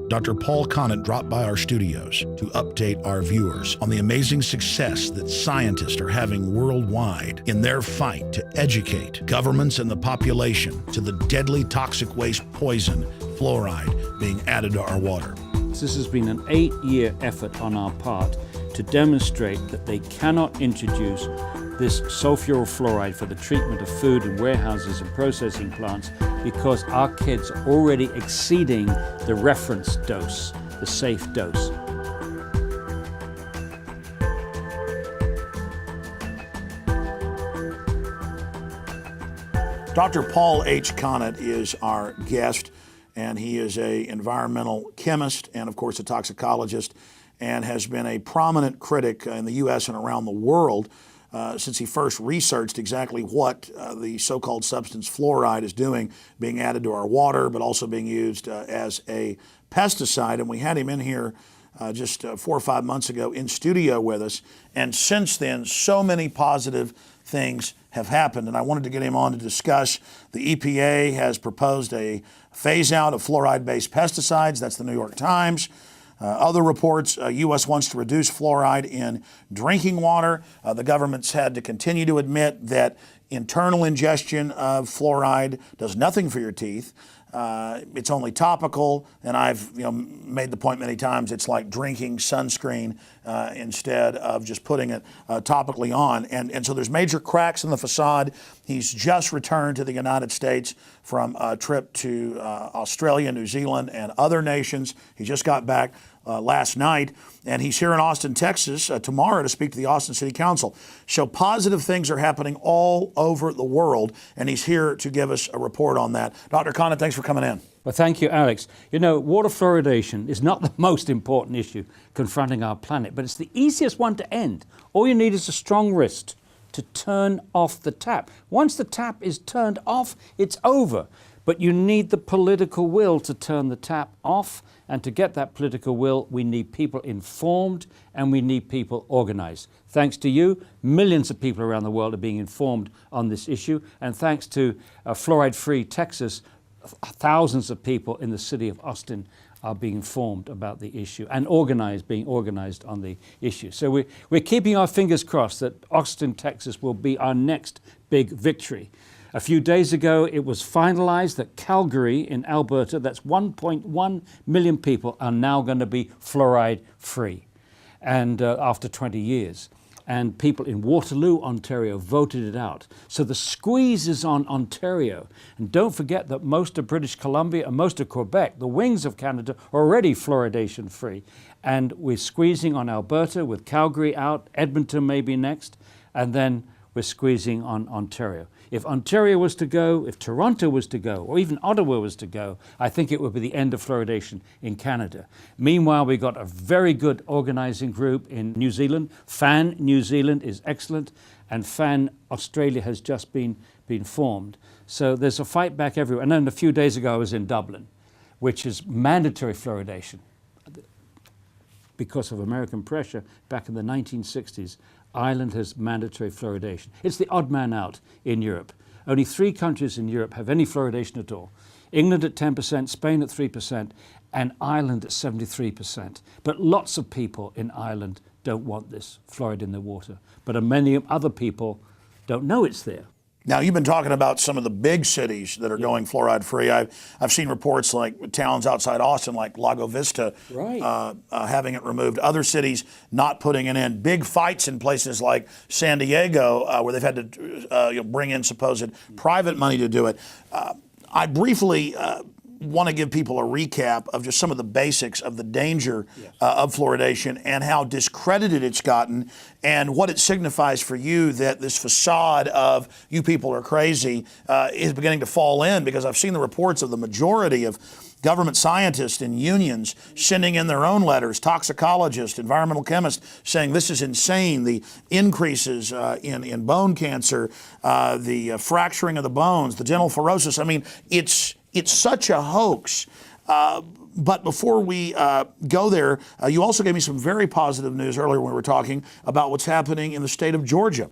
Dr. Paul Connett dropped by our studios to update our viewers on the amazing success that scientists are having worldwide in their fight to educate governments and the population to the deadly toxic waste poison, fluoride, being added to our water. This has been an 8-year effort on our part to demonstrate that they cannot introduce this sulfuryl fluoride for the treatment of food in warehouses and processing plants because our kids are already exceeding the reference dose, the safe dose. Dr. Paul H. Connett is our guest, and he is an environmental chemist and, of course, a toxicologist, and has been a prominent critic in the U.S. and around the world since he first researched exactly what the so-called substance fluoride is doing, being added to our water, but also being used as a pesticide. And we had him in here just 4 or 5 months ago in studio with us. And since then, so many positive things have happened. And I wanted to get him on to discuss the EPA has proposed a phase out of fluoride-based pesticides. That's the New York Times. Other reports, U.S. wants to reduce fluoride in drinking water. The government's had to continue to admit that internal ingestion of fluoride does nothing for your teeth. It's only topical, and I've made the point many times, it's like drinking sunscreen instead of just putting it topically on. And so there's major cracks in the facade. He's just returned to the United States from a trip to Australia, New Zealand, and other nations. He just got back last night, and he's here in Austin, Texas tomorrow to speak to the Austin City Council. So positive things are happening all over the world, and he's here to give us a report on that. Dr. Connett, thanks for coming in. Well, thank you, Alex. You know, water fluoridation is not the most important issue confronting our planet, but it's the easiest one to end. All you need is a strong wrist to turn off the tap. Once the tap is turned off, it's over. But you need the political will to turn the tap off. And to get that political will, we need people informed and we need people organized. Thanks to you, millions of people around the world are being informed on this issue. And thanks to Fluoride-Free Texas, thousands of people in the city of Austin are being informed about the issue and being organized on the issue. So we're keeping our fingers crossed that Austin, Texas will be our next big victory. A few days ago, it was finalized that Calgary in Alberta, that's 1.1 million people, are now going to be fluoride free, and after 20 years. And people in Waterloo, Ontario voted it out. So the squeeze is on Ontario. And don't forget that most of British Columbia and most of Quebec, the wings of Canada, are already fluoridation free. And we're squeezing on Alberta with Calgary out, Edmonton may be next, and then we're squeezing on Ontario. If Ontario was to go, if Toronto was to go, or even Ottawa was to go, I think it would be the end of fluoridation in Canada. Meanwhile, we've got a very good organizing group in New Zealand. FAN New Zealand is excellent, and FAN Australia has just been formed. So there's a fight back everywhere. And then a few days ago, I was in Dublin, which is mandatory fluoridation. Because of American pressure back in the 1960s, Ireland has mandatory fluoridation. It's the odd man out in Europe. Only 3 countries in Europe have any fluoridation at all. England at 10%, Spain at 3%, and Ireland at 73%. But lots of people in Ireland don't want this fluoride in their water. But many other people don't know it's there. Now, you've been talking about some of the big cities that are going fluoride free. I've seen reports like towns outside Austin, like Lago Vista, right, having it removed. Other cities not putting it in. Big fights in places like San Diego, where they've had to bring in supposed private money to do it. I briefly want to give people a recap of just some of the basics of the danger of fluoridation and how discredited it's gotten and what it signifies for you that this facade of you people are crazy is beginning to fall in, because I've seen the reports of the majority of government scientists and unions sending in their own letters, toxicologists, environmental chemists, saying this is insane. The increases in bone cancer, the fracturing of the bones, the dental fluorosis. I mean, it's such a hoax. But before we go there, you also gave me some very positive news earlier when we were talking about what's happening in the state of Georgia.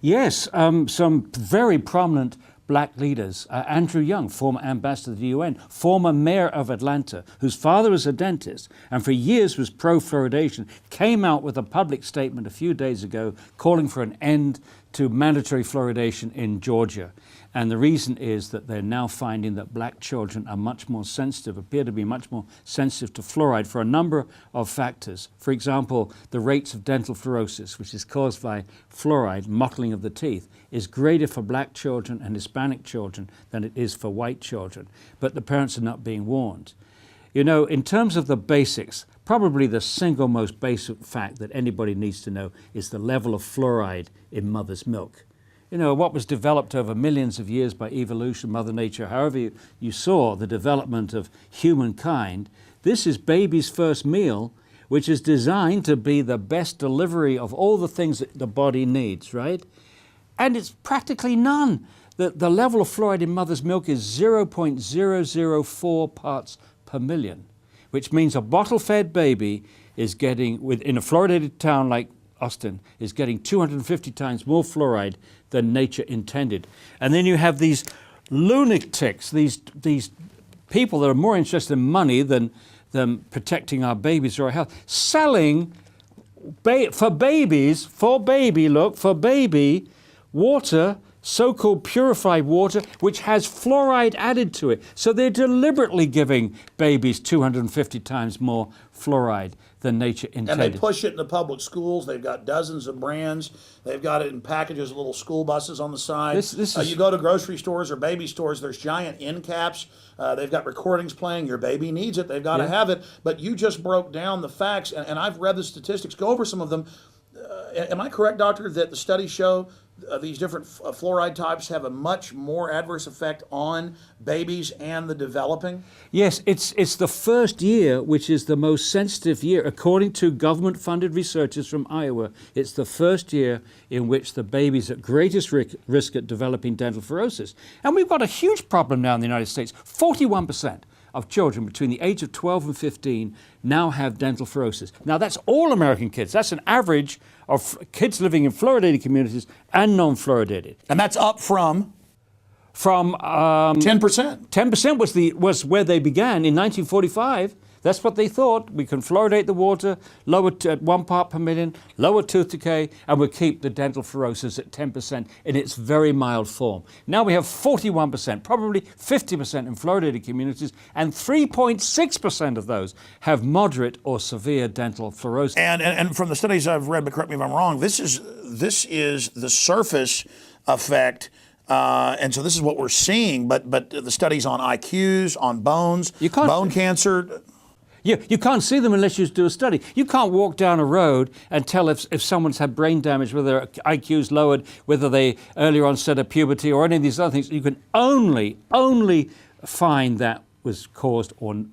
Yes, some very prominent black leaders. Andrew Young, former ambassador to the UN, former mayor of Atlanta, whose father was a dentist and for years was pro-fluoridation, came out with a public statement a few days ago calling for an end to mandatory fluoridation in Georgia. And the reason is that they're now finding that black children are much more sensitive, appear to be much more sensitive to fluoride for a number of factors. For example, the rates of dental fluorosis, which is caused by fluoride, mottling of the teeth, is greater for black children and Hispanic children than it is for white children. But the parents are not being warned. You know, in terms of the basics, probably the single most basic fact that anybody needs to know is the level of fluoride in mother's milk. You know, what was developed over millions of years by evolution, Mother Nature, however you saw the development of humankind, this is baby's first meal, which is designed to be the best delivery of all the things that the body needs, right? And it's practically none. The level of fluoride in mother's milk is 0.004 parts per million, which means a bottle-fed baby is getting, in a fluoridated town like Austin, is getting 250 times more fluoride than nature intended. And then you have these lunatics, these people that are more interested in money than protecting our babies or our health, selling for baby water, so-called purified water, which has fluoride added to it. So they're deliberately giving babies 250 times more fluoride than nature intended. And they push it in the public schools. They've got dozens of brands. They've got it in packages of little school buses on the side. You go to grocery stores or baby stores, there's giant end caps. They've got recordings playing. Your baby needs it. They've got to have it. But you just broke down the facts, and I've read the statistics. Go over some of them. Am I correct, doctor, that the studies show these different fluoride types have a much more adverse effect on babies and the developing? Yes, it's the first year which is the most sensitive year. According to government-funded researchers from Iowa, it's the first year in which the baby's at greatest risk at developing dental fluorosis. And we've got a huge problem now in the United States. 41% of children between the age of 12 and 15 now have dental fluorosis. Now that's all American kids. That's an average of kids living in fluoridated communities and non-fluoridated. And that's up from 10%. 10% was where they began in 1945. That's what they thought. We can fluoridate the water, lower at 1 part per million, lower tooth decay, and we'll keep the dental fluorosis at 10% in its very mild form. Now we have 41%, probably 50% in fluoridated communities, and 3.6% of those have moderate or severe dental fluorosis. And from the studies I've read, but correct me if I'm wrong, this is the surface effect. And so this is what we're seeing, but the studies on IQs, on bones, bone cancer. You can't see them unless you do a study. You can't walk down a road and tell if someone's had brain damage, whether their IQ's lowered, whether they earlier onset of puberty or any of these other things. You can only find that was caused or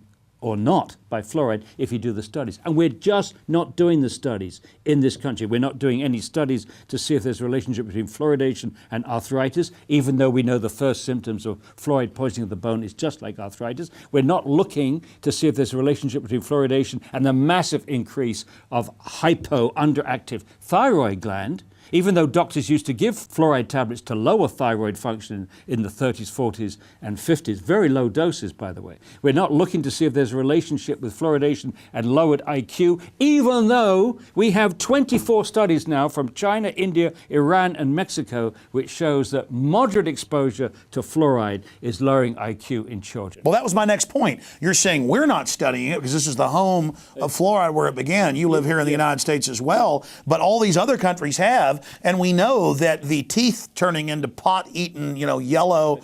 not by fluoride if you do the studies. And we're just not doing the studies in this country. We're not doing any studies to see if there's a relationship between fluoridation and arthritis, even though we know the first symptoms of fluoride poisoning of the bone is just like arthritis. We're not looking to see if there's a relationship between fluoridation and the massive increase of underactive thyroid gland. Even though doctors used to give fluoride tablets to lower thyroid function in the 30s, 40s, and 50s, very low doses, by the way. We're not looking to see if there's a relationship with fluoridation and lowered IQ, even though we have 24 studies now from China, India, Iran, and Mexico, which shows that moderate exposure to fluoride is lowering IQ in children. Well, that was my next point. You're saying we're not studying it because this is the home of fluoride where it began. You live here in the United States as well, but all these other countries have. And we know that the teeth turning into pot-eaten, yellow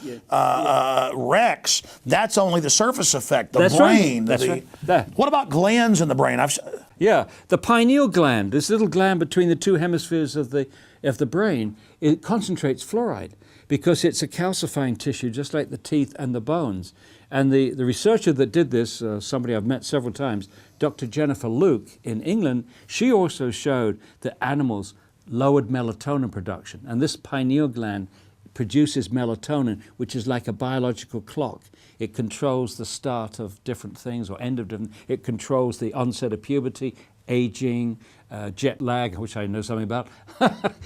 wrecks, that's only the surface effect, the brain. That's right. What about glands in the brain? The pineal gland, this little gland between the two hemispheres of the brain, it concentrates fluoride because it's a calcifying tissue, just like the teeth and the bones. And the researcher that did this, somebody I've met several times, Dr. Jennifer Luke in England, she also showed that animals lowered melatonin production. And this pineal gland produces melatonin, which is like a biological clock. It controls the start of different things or end of different. It controls the onset of puberty, aging, jet lag, which I know something about,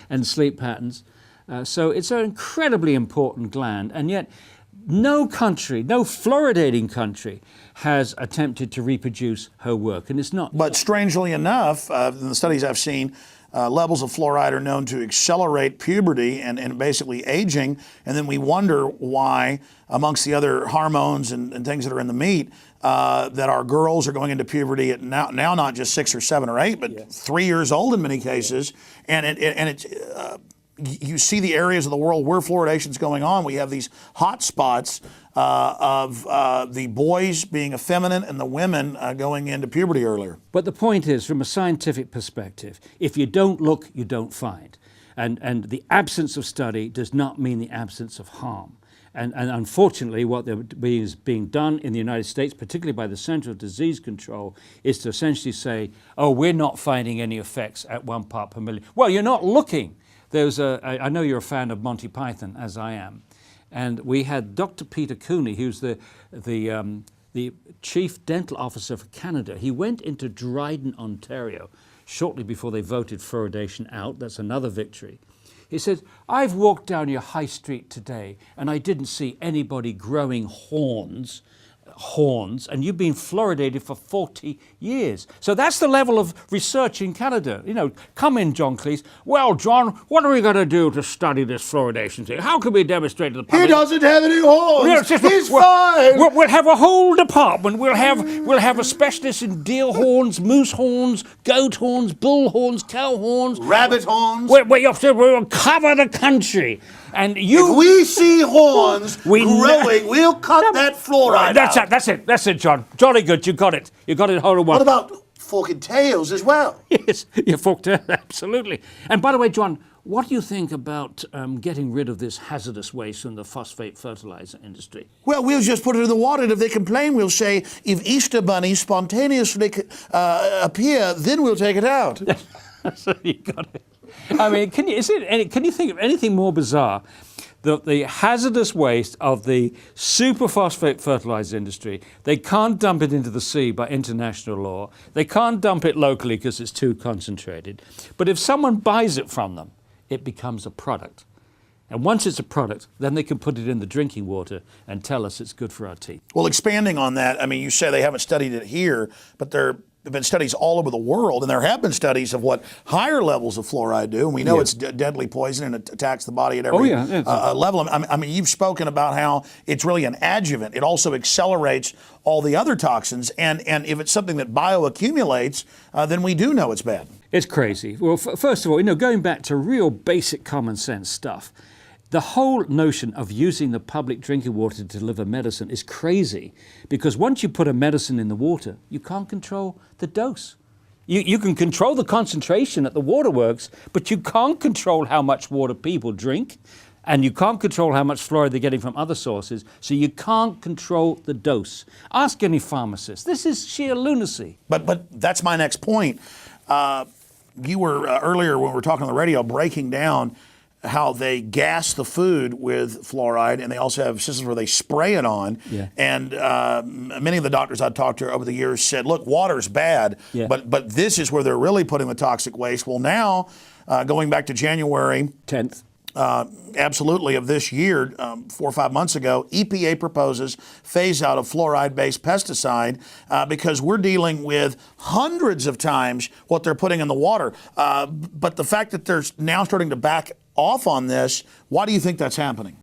and sleep patterns. So it's an incredibly important gland, and yet no country, no fluoridating country, has attempted to reproduce her work, and it's not. But strangely enough, in the studies I've seen, levels of fluoride are known to accelerate puberty and basically aging, and then we wonder why, amongst the other hormones and things that are in the meat, that our girls are going into puberty at now not just 6 or 7 or 8, but 3 years old in many cases, you see the areas of the world where fluoridation is going on. We have these hot spots of the boys being effeminate and the women going into puberty earlier. But the point is, from a scientific perspective, if you don't look, you don't find. And the absence of study does not mean the absence of harm. And unfortunately, what is being done in the United States, particularly by the Center of Disease Control, is to essentially say, oh, we're not finding any effects at 1 part per million. Well, you're not looking. I know you're a fan of Monty Python, as I am, and we had Dr. Peter Cooney, who's the chief dental officer for Canada. He went into Dryden, Ontario, shortly before they voted fluoridation out. That's another victory. He said, I've walked down your high street today and I didn't see anybody growing horns, and you've been fluoridated for 40 years. So that's the level of research in Canada. You know, come in, John Cleese. Well, John, what are we going to do to study this fluoridation thing? How can we demonstrate to the public? He doesn't have any horns. He's fine. We'll have a whole department. We'll have a specialist in deer horns, moose horns, goat horns, bull horns, cow horns, rabbit horns. We'll cover the country. And if we see horns growing, we'll cut that fluoride out. That's it, John. Jolly good, you got it. You got it whole in one. What about forked tails as well? Yes, you forked tails, absolutely. And by the way, John, what do you think about getting rid of this hazardous waste from the phosphate fertilizer industry? Well, we'll just put it in the water, and if they complain, we'll say, if Easter bunnies spontaneously appear, then we'll take it out. So you got it. I mean, can you think of anything more bizarre? The hazardous waste of the superphosphate fertilizer industry, they can't dump it into the sea by international law. They can't dump it locally because it's too concentrated. But if someone buys it from them, it becomes a product. And once it's a product, then they can put it in the drinking water and tell us it's good for our teeth. Well, expanding on that, I mean, you say they haven't studied it here, but there have been studies all over the world, and there have been studies of what higher levels of fluoride do, and we know it's deadly poison and it attacks the body at every level. I mean, you've spoken about how it's really an adjuvant. It also accelerates all the other toxins, and if it's something that bioaccumulates, then we do know it's bad. It's crazy. Well, first of all, going back to real basic common sense stuff, the whole notion of using the public drinking water to deliver medicine is crazy, because once you put a medicine in the water, you can't control the dose. You can control the concentration at the waterworks, but you can't control how much water people drink, and you can't control how much fluoride they're getting from other sources, so you can't control the dose. Ask any pharmacist. This is sheer lunacy. But that's my next point. You were earlier when we were talking on the radio breaking down how they gas the food with fluoride, and they also have systems where they spray it on. Yeah. And many of the doctors I've talked to over the years said, look, water's bad, but this is where they're really putting the toxic waste. Well, now, going back to January 10th. Absolutely, of this year, 4 or 5 months ago, EPA proposes phase out of fluoride-based pesticide because we're dealing with hundreds of times what they're putting in the water. But the fact that they're now starting to back off on this, why do you think that's happening?